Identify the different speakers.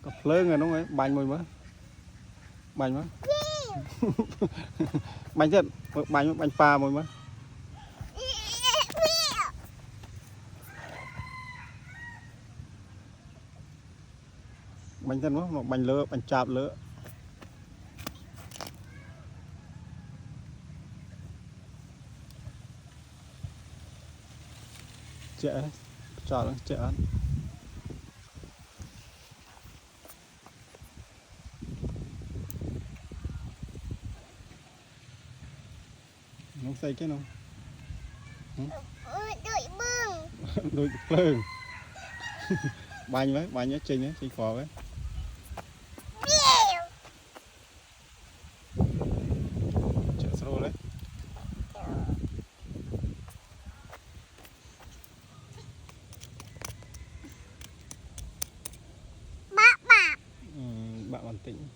Speaker 1: có lớn rồi đúng không bánh mùi mới bánh mới bánh chân bánh pha mùi mới bánh chân mới bánh lỡ bánh chạp lỡ trẻ cho nó trẻ ăn nó xây cái nào đôi bưng bánh với trình phò với chợ sô đấy bạn bản tĩnh